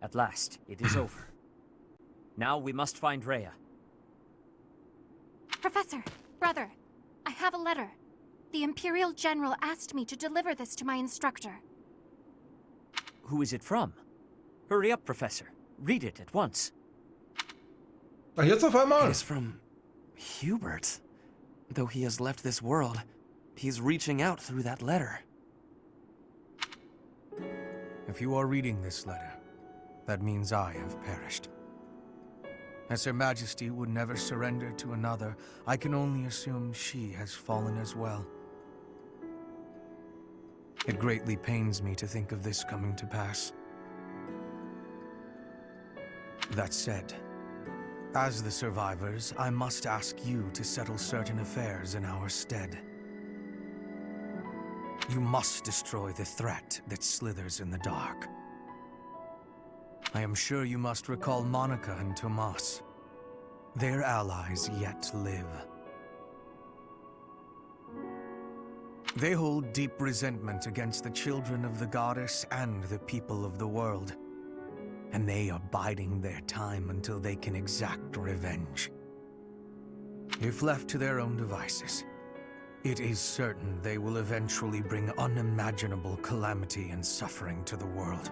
At last, it is over. Now we must find Rhea. Professor, brother, I have a letter. The Imperial General asked me to deliver this to my instructor. Who is it from? Hurry up, Professor. Read it at once. Ach, jetzt auf einmal. It is from Hubert. Though he has left this world, he's reaching out through that letter. If you are reading this letter, that means I have perished. As Her Majesty would never surrender to another, I can only assume she has fallen as well. It greatly pains me to think of this coming to pass. That said, as the survivors, I must ask you to settle certain affairs in our stead. You must destroy the threat that slithers in the dark. I am sure you must recall Monica and Tomas. Their allies yet live. They hold deep resentment against the children of the goddess and the people of the world, and they are biding their time until they can exact revenge. If left to their own devices, it is certain they will eventually bring unimaginable calamity and suffering to the world.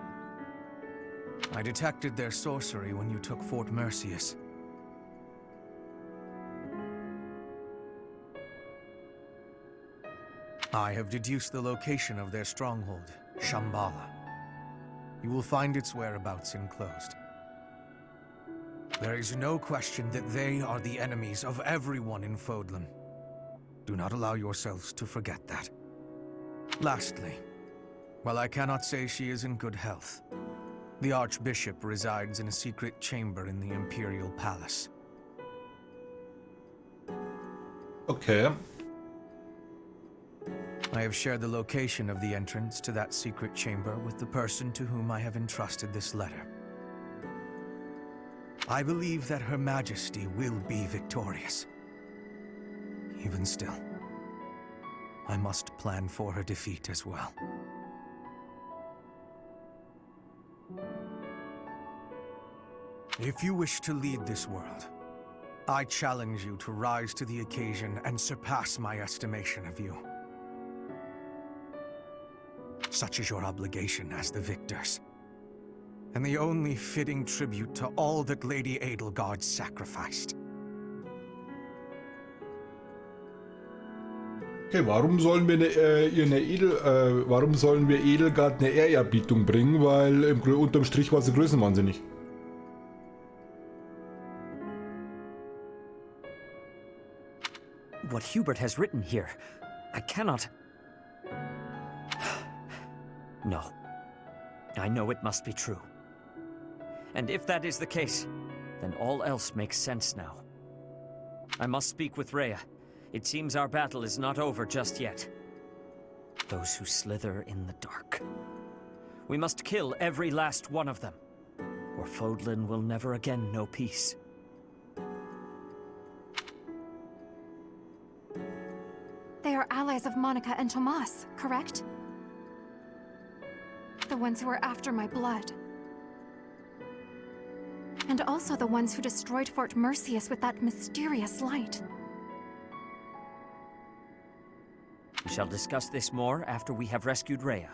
I detected their sorcery when you took Fort Mercius. I have deduced the location of their stronghold, Shambhala. You will find its whereabouts enclosed. There is no question that they are the enemies of everyone in Fodlan. Do not allow yourselves to forget that. Lastly, while I cannot say she is in good health, the Archbishop resides in a secret chamber in the Imperial Palace. Okay. I have shared the location of the entrance to that secret chamber with the person to whom I have entrusted this letter. I believe that Her Majesty will be victorious. Even still, I must plan for her defeat as well. If you wish to lead this world, I challenge you to rise to the occasion and surpass my estimation of you. Such is your obligation as the victors, and the only fitting tribute to all that Lady Edelgard sacrificed. Okay, warum sollen wir warum sollen wir Edelgard eine Ehrerbietung bringen? Weil unterm Strich war sie größenwahnsinnig. What Hubert has written here, I cannot... No. I know it must be true. And if that is the case, then all else makes sense now. I must speak with Rhea. It seems our battle is not over just yet. Those who slither in the dark. We must kill every last one of them, or Fodlan will never again know peace. They are allies of Monica and Tomas, correct? The ones who were after my blood. And also the ones who destroyed Fort Mercius with that mysterious light. We shall discuss this more after we have rescued Rhea.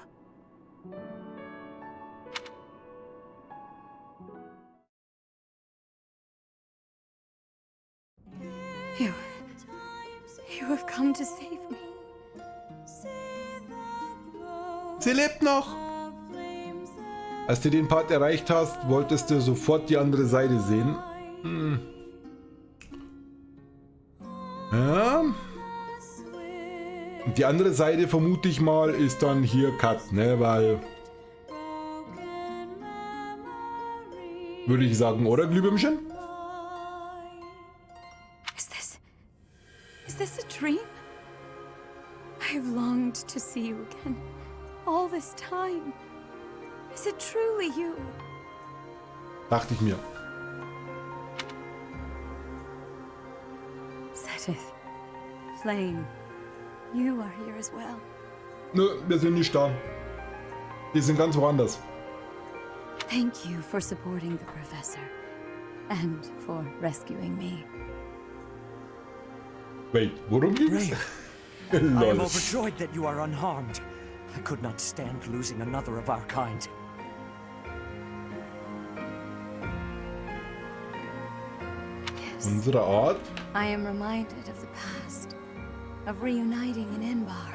You have come to save me. Sie lebt noch! Als du den Part erreicht hast, wolltest du sofort die andere Seite sehen. Hm. Ja. Und die andere Seite, vermute ich mal, ist dann hier Cut, ne? Weil... Würde ich sagen, oder, Glühbirnchen? Is this a dream? I've longed to see you again. All this time. Is it truly you? Dachte ich mir. Setith, Flame, you are here as well. Nö, wir sind nicht da. Wir sind ganz woanders. Thank you for supporting the professor. And for rescuing me. Wait, worum ging's? Rhea, I am Lol. overjoyed that you are unharmed. I could not stand losing another of our kind. Yes. Unsere Art? I am reminded of the past. Of reuniting in Inbar.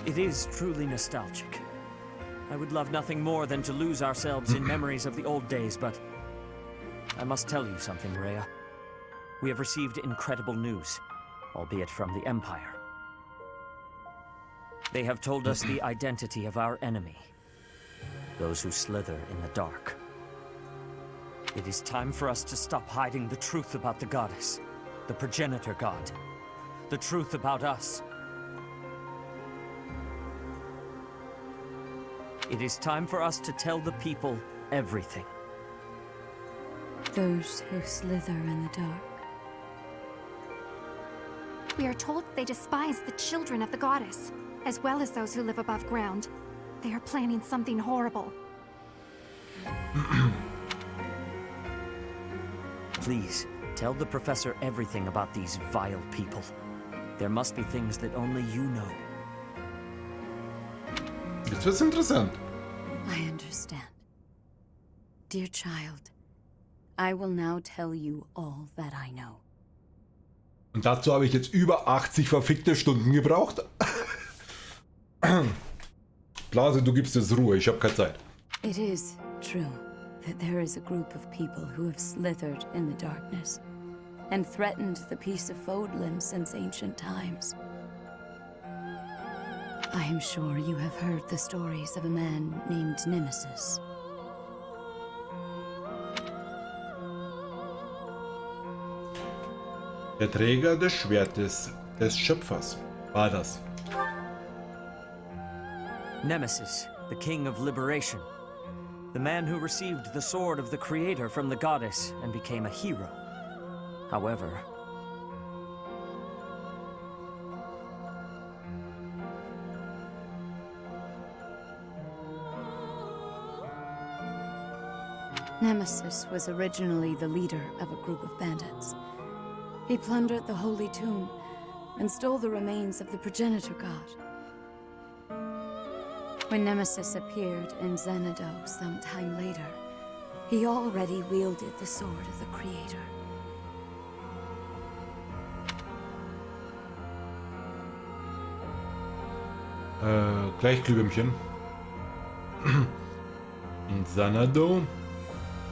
It is truly nostalgic. I would love nothing more than to lose ourselves in memories of the old days, but I must tell you something, Rhea. We have received incredible news, albeit from the Empire. They have told us the identity of our enemy, those who slither in the dark. It is time for us to stop hiding the truth about the goddess, the progenitor god, the truth about us. It is time for us to tell the people everything. Those who slither in the dark. We are told they despise the children of the goddess, as well as those who live above ground. They are planning something horrible. Please, tell the professor everything about these vile people. There must be things that only you know. Jetzt wird's interessant. I understand. Dear child, I will now tell you all that I know. Und dazu habe ich jetzt über 80 verfickte Stunden gebraucht. Blase, du gibst es Ruhe, ich habe keine Zeit. It is true that there is a group of people who have slithered in the darkness and threatened the peace of Fodlan since ancient times. I am sure you have heard the stories of a man named Nemesis. Der Träger des Schwertes des Schöpfers war das. Nemesis, the king of liberation. The man who received the sword of the creator from the goddess and became a hero. However, Nemesis was originally the leader of a group of bandits. He plundered the holy tomb and stole the remains of the progenitor god. When Nemesis appeared in Xanadu some time later, he already wielded the sword of the creator. Gleich, Glühwürmchen. In Xanadu.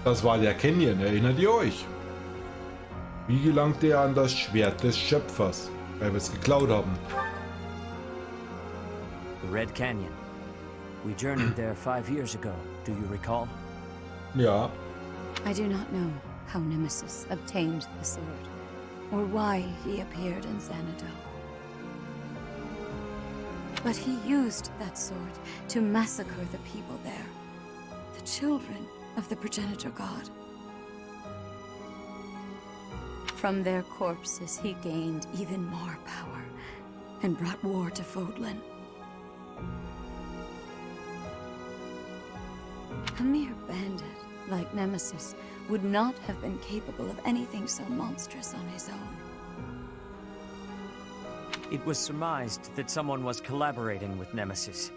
Das war der Canyon, erinnert ihr euch? Wie gelangte er an das Schwert des Schöpfers, weil wir es geklaut haben? the Red Canyon. We journeyed there 5 years ago, do you recall? Ja, I do not know how Nemesis obtained the sword, or why he appeared in Xanadu. But he used that sword to massacre the people there, the children of the progenitor god. From their corpses he gained even more power and brought war to Fodlan. A mere bandit like Nemesis would not have been capable of anything so monstrous on his own. It was surmised that someone was collaborating with Nemesis,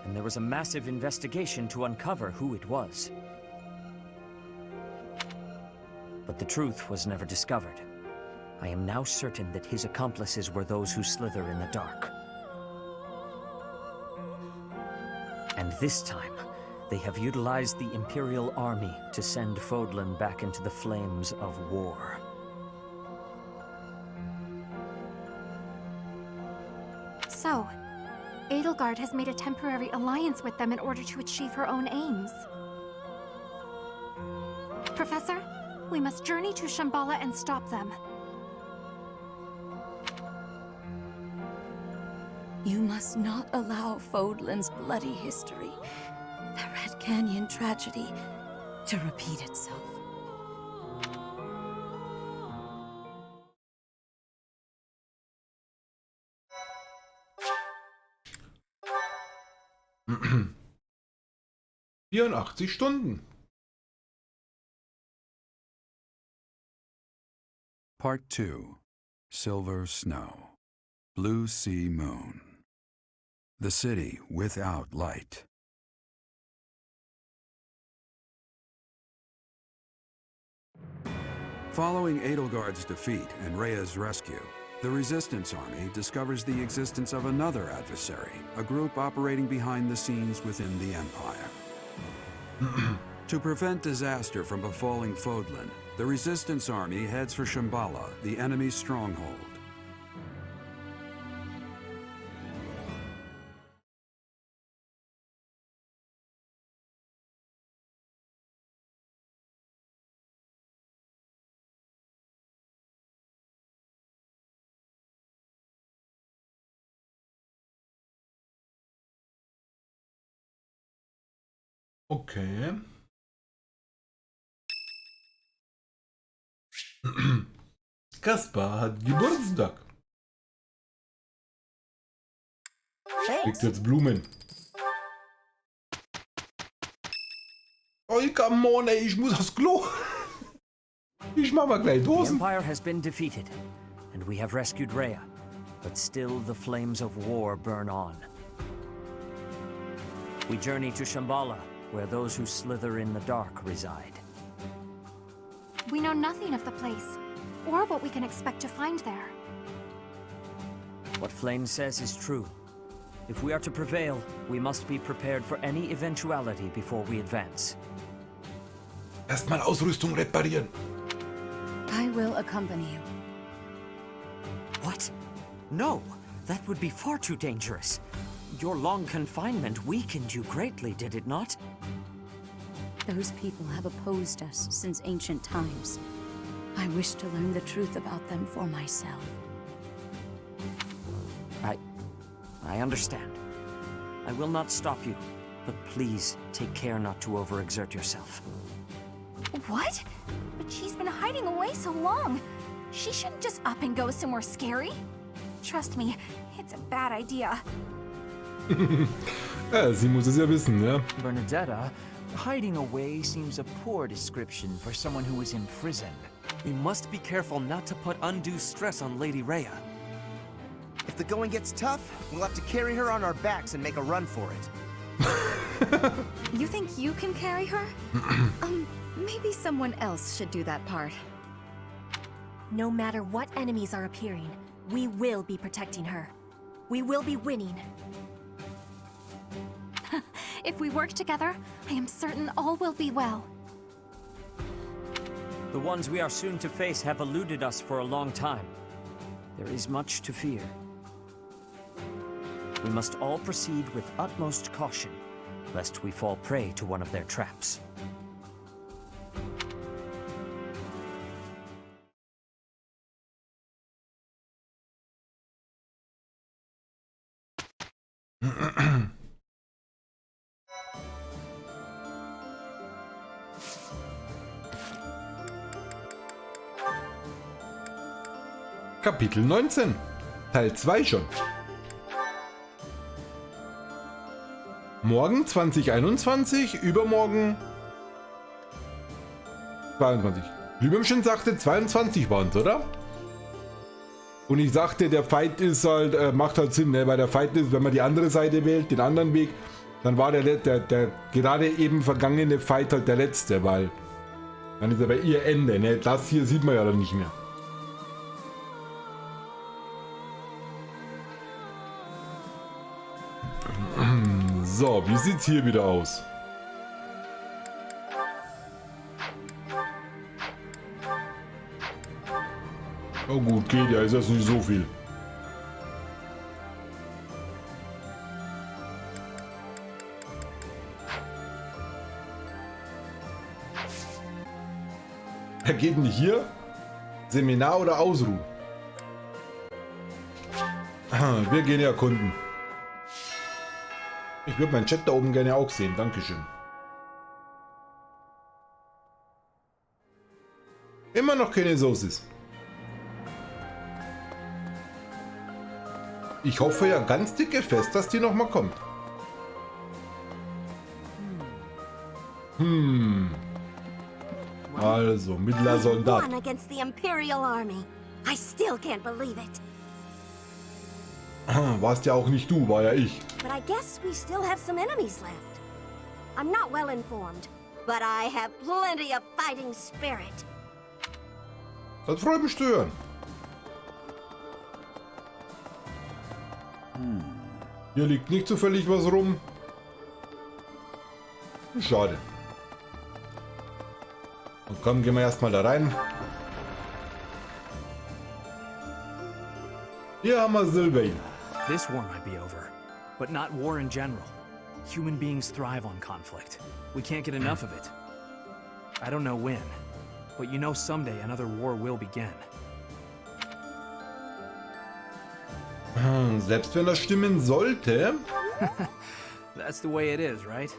and there was a massive investigation to uncover who it was. But the truth was never discovered. I am now certain that his accomplices were those who slither in the dark. And this time, they have utilized the Imperial Army to send Fodlan back into the flames of war. So, Edelgard has made a temporary alliance with them in order to achieve her own aims. Professor, we must journey to Shambhala and stop them. You must not allow Fodlan's bloody history, the Red Canyon tragedy, to repeat itself. 84 Stunden. Part 2. Silver Snow. Blue Sea Moon. The city without light. Following Edelgard's defeat and Rhea's rescue, the Resistance Army discovers the existence of another adversary, a group operating behind the scenes within the Empire. To prevent disaster from befalling Fodlan, the Resistance Army heads for Shambhala, the enemy's stronghold. Okay. Kaspar hat Geburtstag. Kriegt jetzt Blumen. Oh, come on, ey, ich muss aufs Klo. Ich mach mal gleich The Dosen. Empire has been defeated, and we have rescued Rhea, but still the flames of war burn on. We journey to Shambhala, where those who slither in the dark reside. We know nothing of the place, or what we can expect to find there. What Flame says is true. If we are to prevail, we must be prepared for any eventuality before we advance. Erstmal Ausrüstung reparieren. I will accompany you. What? No, that would be far too dangerous. Your long confinement weakened you greatly, did it not? Those people have opposed us since ancient times. I wish to learn the truth about them for myself. I understand. I will not stop you, but please take care not to overexert yourself. What? But she's been hiding away so long. She shouldn't just up and go somewhere scary. Trust me, it's a bad idea. Ja, sie muss es ja wissen, ne? Bernadetta, hiding away seems a poor description for someone who is imprisoned. We must be careful not to put undue stress on Lady Rhea. If the going gets tough, we'll have to carry her on our backs and make a run for it. You think you can carry her? Maybe someone else should do that part. No matter what enemies are appearing, we will be protecting her. We will be winning. If we work together, I am certain all will be well. The ones we are soon to face have eluded us for a long time. There is much to fear. We must all proceed with utmost caution, lest we fall prey to one of their traps. Kapitel 19. Teil 2 schon. Morgen 2021, übermorgen 22. Blümchen sagte 22 waren es, oder? Und ich sagte, der Fight ist halt, macht halt Sinn, ne? Weil der Fight ist, wenn man die andere Seite wählt, den anderen Weg, dann war der gerade eben vergangene Fight halt der letzte, weil dann ist er bei ihr Ende, ne? Das hier sieht man ja dann nicht mehr. So, wie sieht's hier wieder aus? Oh gut, geht ja, ist das nicht so viel. Er geht nicht hier? Seminar oder Ausruhen? Wir gehen erkunden. Ich würde meinen Chat da oben gerne auch sehen. Dankeschön. Immer noch keine Soße. Ich hoffe ja ganz dicke fest, dass die noch mal kommt. Also, mittlerer Soldat. Won against the Imperial Army. I still can't believe it. Warst ja auch nicht du, war ja ich. But I guess we still have some enemies left. I'm not well informed, but I have plenty of fighting spirit. Das freut mich zu hören. Hier liegt nicht zufällig was rum. Schade. Und komm, gehen wir erstmal da rein. Hier haben wir Sylvain. This war might be over, but not war in general. Human beings thrive on conflict. We can't get enough of it. I don't know when, but you know someday another war will begin. Selbst wenn das stimmen sollte. That's the way it is, right?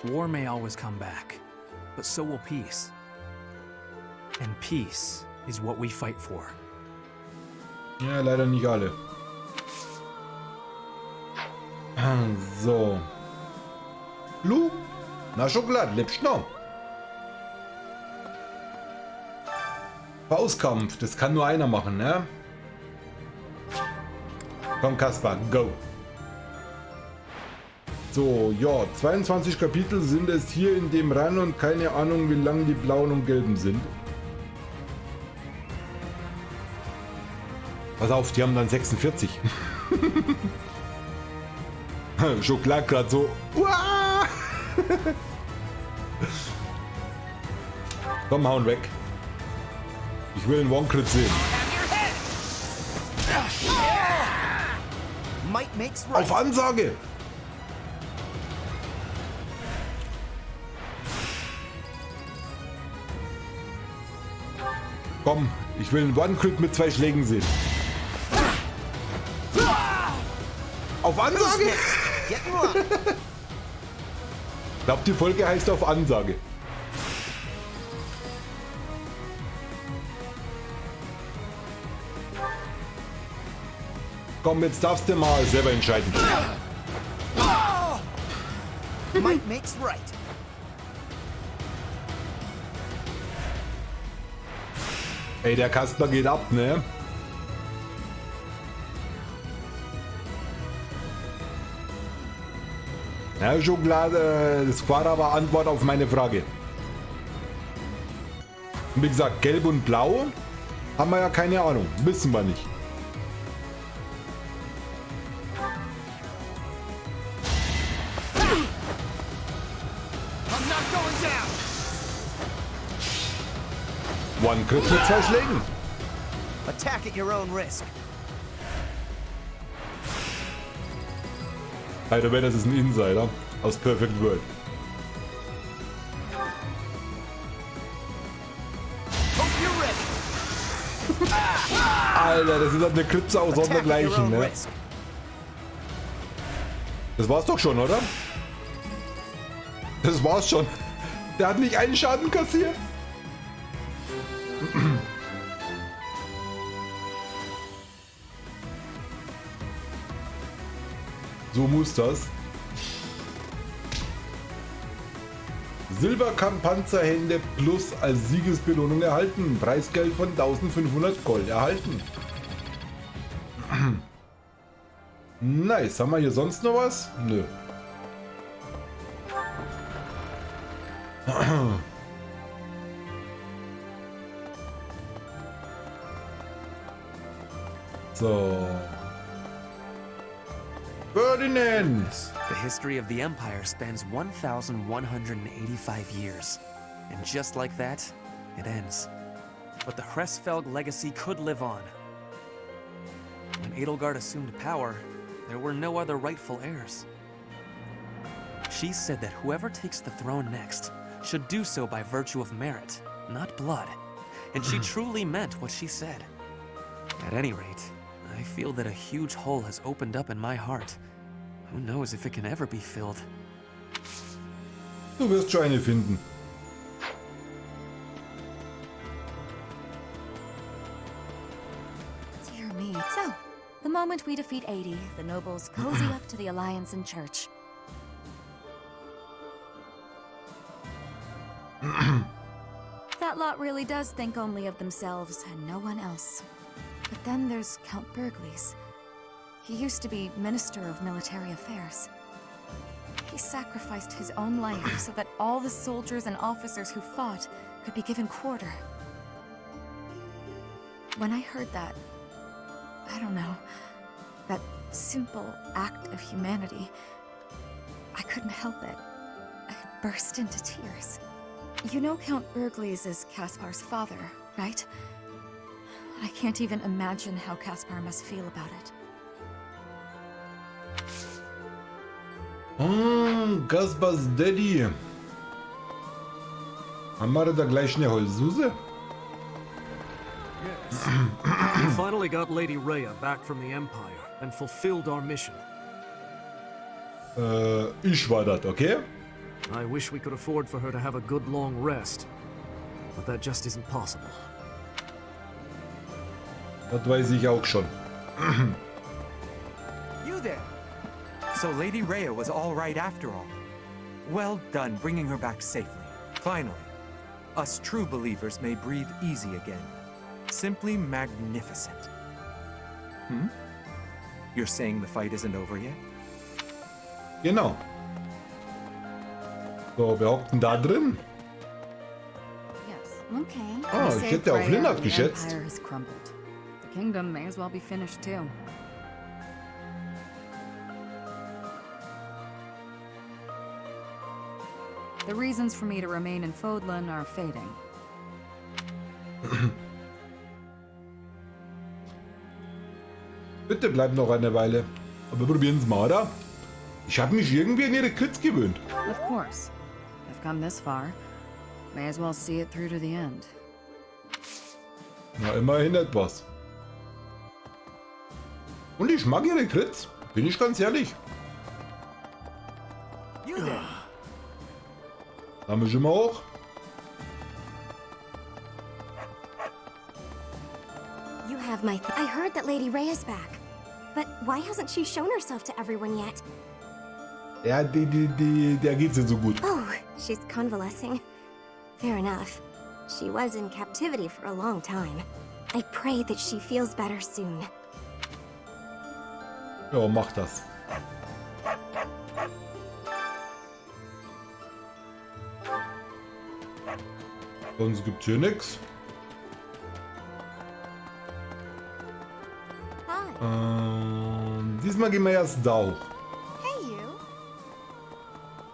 War may always come back, but so will peace. And peace is what we fight for. Ja, leider nicht alle. So. Lu? Na, Schokolade, lebst noch? Faustkampf, das kann nur einer machen, ne? Komm, Kaspar, go. So, ja, 22 Kapitel sind es hier in dem Run und keine Ahnung, wie lang die blauen und gelben sind. Pass auf, die haben dann 46. Schokolade gerade so. Uah! Komm, hauen weg. Ich will einen One-Crit sehen. Might makes right. Auf Ansage! Komm, ich will einen One-Crit mit 2 Schlägen sehen. Auf Ansage! Ich glaube, die Folge heißt auf Ansage. Komm, jetzt darfst du mal selber entscheiden. Might makes right. Ey, der Kasper geht ab, ne? Ja, Schokolade, das war aber Antwort auf meine Frage. Und wie gesagt, gelb und blau haben wir ja keine Ahnung. Wissen wir nicht. One Crit mit 2 Schlägen. Attack at your own risk. Alter, das ist ein Insider aus Perfect World. Alter, das ist halt eine Klipse aus sondergleichen, ne? Das war's doch schon, oder? Das war's schon. Der hat nicht einen Schaden kassiert. So muss das. Silberkampfpanzerhände plus als Siegesbelohnung erhalten. Preisgeld von 1500 Gold erhalten. Nice. Haben wir hier sonst noch was? Nö. So. Ferdinand! The history of the Empire spans 1,185 years. And just like that, it ends. But the Hresfelg legacy could live on. When Edelgard assumed power, there were no other rightful heirs. She said that whoever takes the throne next should do so by virtue of merit, not blood. And she truly meant what she said. At any rate, I feel that a huge hole has opened up in my heart. Who knows if it can ever be filled? Du wirst schon eine finden. Dear me. So, the moment we defeat 80, the nobles cozy up to the Alliance and Church. That lot really does think only of themselves and no one else. But then there's Count Berglis. He used to be Minister of Military Affairs. He sacrificed his own life so that all the soldiers and officers who fought could be given quarter. When I heard that, I don't know, that simple act of humanity, I couldn't help it. I burst into tears. You know Count Berglis is Caspar's father, right? I can't even imagine how Caspar must feel about it. Caspars Daddy. Haben wir da gleich eine Heulsuse? Yes. We finally got Lady Rhea back from the Empire and fulfilled our mission. Ich war das, okay? I wish we could afford for her to have a good long rest, but that just isn't possible. Das weiß ich auch schon. You there! So Lady Rhea was all right after all. Well done bringing her back safely. Finally, us true believers may breathe easy again. Simply magnificent. You're saying the fight isn't over yet? Genau. So, wer hockt denn da drin? Yes. Okay. Ah, ich hätte auf Lennart geschätzt. The Empire has crumbled. The kingdom may as well be finished too. The reasons for me to remain in Fodlan are fading. Bitte bleib noch eine Weile. Aber probieren's mal, oder? Ich habe mich irgendwie an ihre Kids gewöhnt. Of course. I've come this far. May as well see it through to the end. Na, immerhin etwas. Und ich mag ihre Crits, bin ich ganz ehrlich. You there! Haben wir schon mal hoch? You have my... I heard that Lady Rhea's back. But why hasn't she shown herself to everyone yet? Ja, der geht's nicht so gut. Oh, she's convalescing. Fair enough. She was in captivity for a long time. I pray that she feels better soon. Ja, mach das. Sonst gibt's hier nix. Diesmal gehen wir erst da hoch. Hey, you.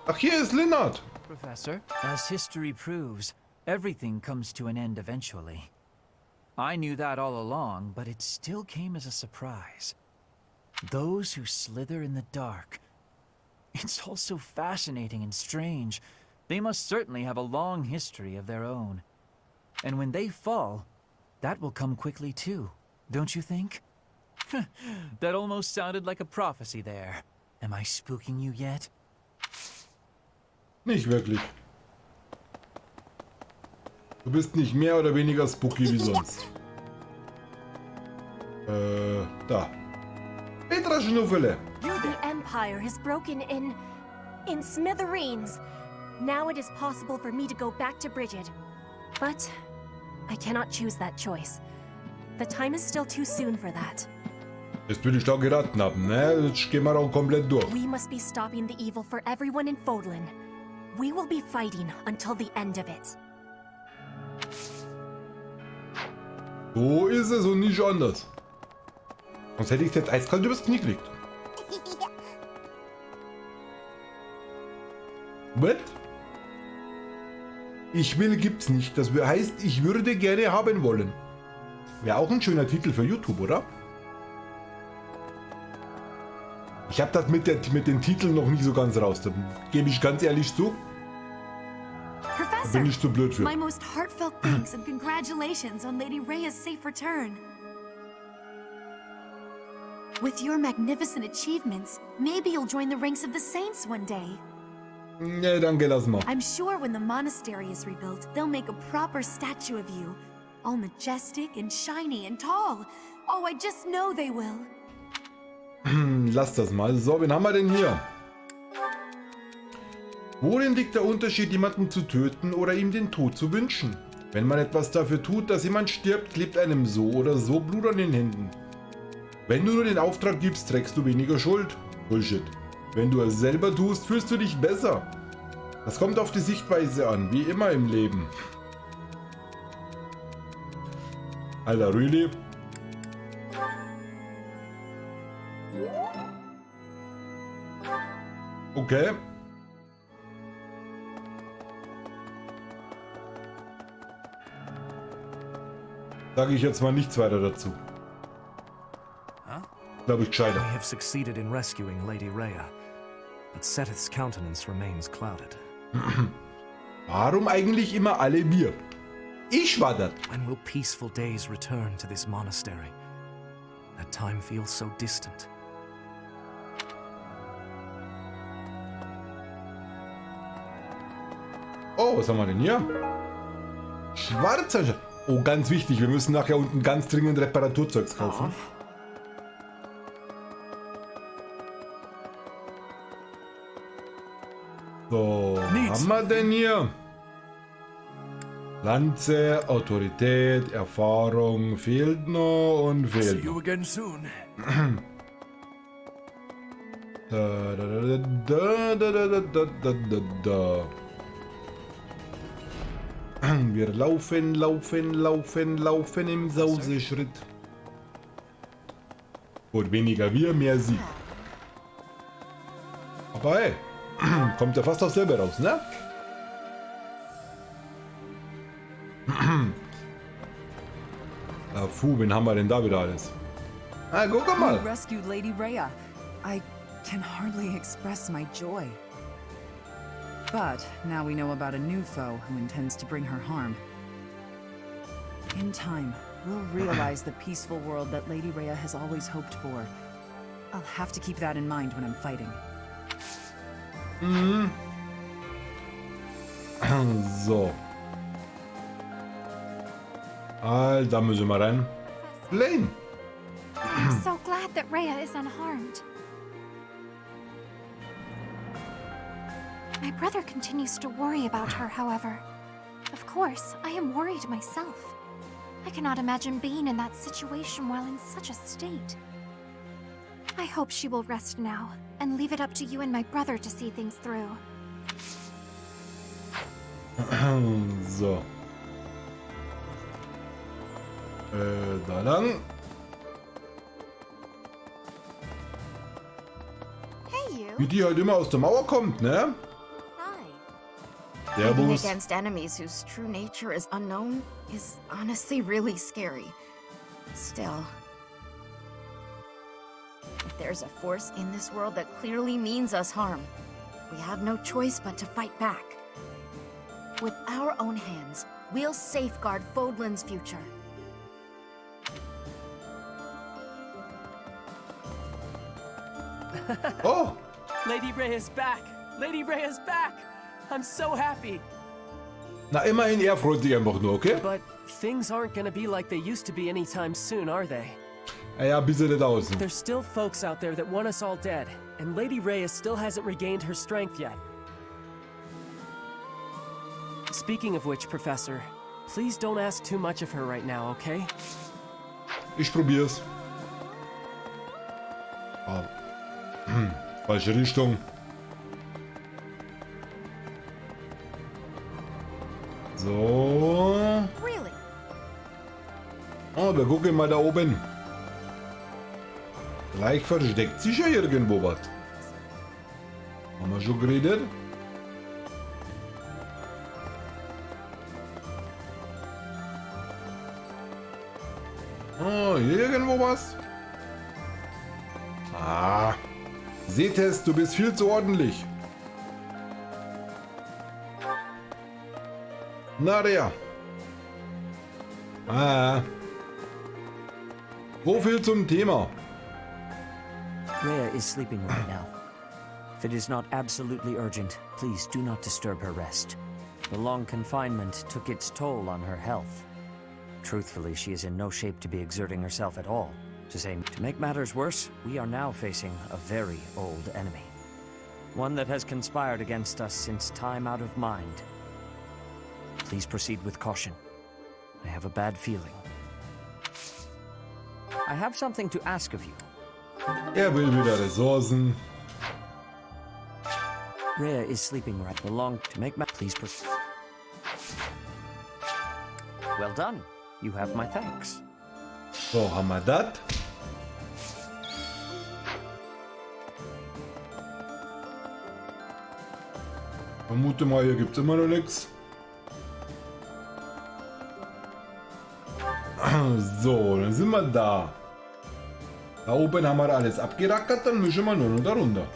Ach, hier ist Lennart. Professor, as history proves, everything comes to an end eventually. I knew that all along, but it still came as a surprise. Those who slither in the dark. It's all so fascinating and strange. They must certainly have a long history of their own. And when they fall, that will come quickly too, don't you think? That almost sounded like a prophecy there. Am I spooking you yet? Nicht wirklich. Du bist nicht mehr oder weniger spooky wie sonst. Da. Petra Schnuffele. The Empire has broken in smithereens. Now it is possible for me to go back to Bridget. But I cannot choose that choice. The time is still too soon for that. Jetzt will ich da geraten haben, ne? Jetzt gehen wir auch komplett durch. We must be stopping the evil for everyone in Fodlan. We will be fighting until the end of it. So ist es und nicht anders. Sonst hätte ich es jetzt eiskalt übers Knie gelegt. What? Ich will gibt's nicht. Das heißt, ich würde gerne haben wollen. Wäre auch ein schöner Titel für YouTube, oder? Ich habe das mit den Titeln noch nicht so ganz raus. Da gebe ich ganz ehrlich zu. Da bin ich zu blöd für. My most heartfelt thanks and congratulations on Lady Rhea's safe return. With your magnificent achievements, maybe you'll join the ranks of the saints one day. Nee, danke, lass mal. I'm sure when the monastery is rebuilt, they'll make a proper statue of you. All majestic and shiny and tall. Oh, I just know they will. Lass das mal. So, wen haben wir denn hier? Worin liegt der Unterschied, jemanden zu töten oder ihm den Tod zu wünschen? Wenn man etwas dafür tut, dass jemand stirbt, klebt einem so oder so Blut an den Händen. Wenn du nur den Auftrag gibst, trägst du weniger Schuld. Bullshit. Wenn du es selber tust, fühlst du dich besser. Das kommt auf die Sichtweise an, wie immer im Leben. Alter, really? Okay. Sage ich jetzt mal nichts weiter dazu. Glaube ich gescheiter. We have succeeded in rescuing Lady Rhea, but Seteth's countenance remains clouded. Warum eigentlich immer alle wir? Ich war das. When will peaceful days return to this monastery? That time feels so distant. Oh, was haben wir denn hier? Schwarzer. Oh, ganz wichtig. Wir müssen nachher unten ganz dringend Reparaturzeugs kaufen. So, was haben wir denn hier? Lanze, Autorität, Erfahrung fehlt noch und fehlt noch. again soon. Da. Wir laufen im Sauseschritt. Und weniger wir, mehr sie. Aber hey, kommt ja fast auch selber raus, ne? Wen haben wir denn da wieder alles? Ah, guck mal. You rescued Lady Rhea. I can hardly express my joy. But now we know about a new foe who intends to bring her harm. In time, we'll realize the peaceful world that Lady Rhea has always hoped for. I'll have to keep that in mind when I'm fighting. So. Da müssen wir rein. Lane. I'm so glad that Rhea is unharmed. My brother continues to worry about her, however. Of course, I am worried myself. I cannot imagine being in that situation while in such a state. I hope she will rest now, and leave it up to you and my brother to see things through. So. Da lang. Hey, you. Wie die halt immer aus der Mauer kommt, ne? Hi. Fighting Servus. against enemies whose true nature is unknown is honestly really scary. Still, if there's a force in this world that clearly means us harm, we have no choice but to fight back. With our own hands, we'll safeguard Fodlan's future. Oh! Lady Rhea's back! Lady Rhea's back! I'm so happy! Na, immerhin, er freut sich einfach nur, okay? But things aren't gonna be like they used to be anytime soon, are they? Ja, bis er nicht außen. There's still folks out there that want us all dead, and Lady Rhea still hasn't regained her strength yet. Speaking of which, Professor, please don't ask too much of her right now, okay? Ich probier's. Oh. Falsche Richtung. So. Really? Oh, wir gucken mal da oben. Gleich versteckt sich ja irgendwo was. Haben wir schon geredet? Oh, hier irgendwo was? Ah. Sehtest, du bist viel zu ordentlich. Na, Rhea. Ah. So viel zum Thema. Rhea is sleeping right now. If it is not absolutely urgent, please do not disturb her rest. The long confinement took its toll on her health. Truthfully, she is in no shape to be exerting herself at all. To make matters worse, we are now facing a very old enemy. one that has conspired against us since time out of mind. Please proceed with caution. I have a bad feeling. I have something to ask of you. Will wieder Ressourcen. Rhea is sleeping right along to make my... Please proceed. Well done. You have my thanks. So, haben wir das. Vermute mal, hier gibt es immer noch nichts. So, dann sind wir da. Da oben haben wir alles abgerackert, dann mischen wir nur noch da runter.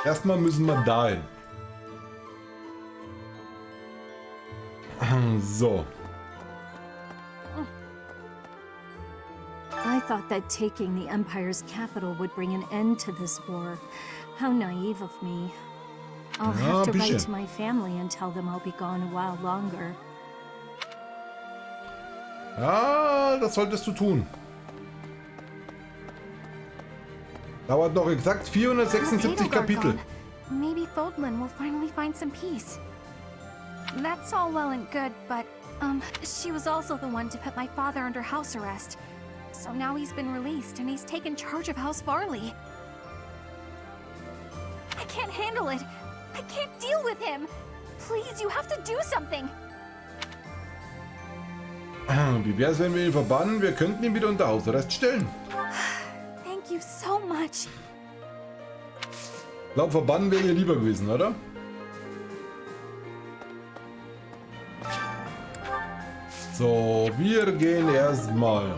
Erstmal müssen wir dahin. So. I thought that taking the Empire's capital would bring an end to this war. How naive of me. I'll have to write to my family and tell them I'll be gone a while longer. Ja, das solltest du tun. Dauert noch exakt 476 Kapitel. Maybe Fodlan will finally find some peace. That's all well and good, but, she was also the one to put my father under house arrest. So now he's been released and he's taken charge of House Farley. I can't handle it. I can't deal with him. Please, you have to do something. Wie wär's, wenn wir ihn verbannen? Wir könnten ihn wieder unter Hausarrest stellen. Thank you so much. Ich glaube, verbannen wäre ihr lieber gewesen, oder? So, wir gehen erstmal.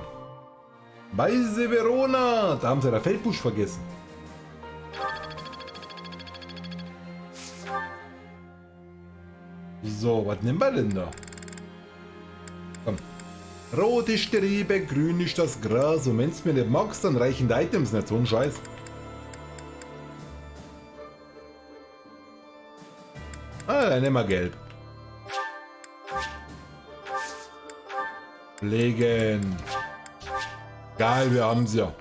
Weise Verona! Da haben sie den Feldbusch vergessen. So, was nehmen wir denn da? Komm. Rot ist die Rebe, grün ist das Gras. Und wenn du mir nicht magst, dann reichen die Items nicht. So ein Scheiß. Dann nehmen wir gelb. Pflegen. Geil, wir haben es ja.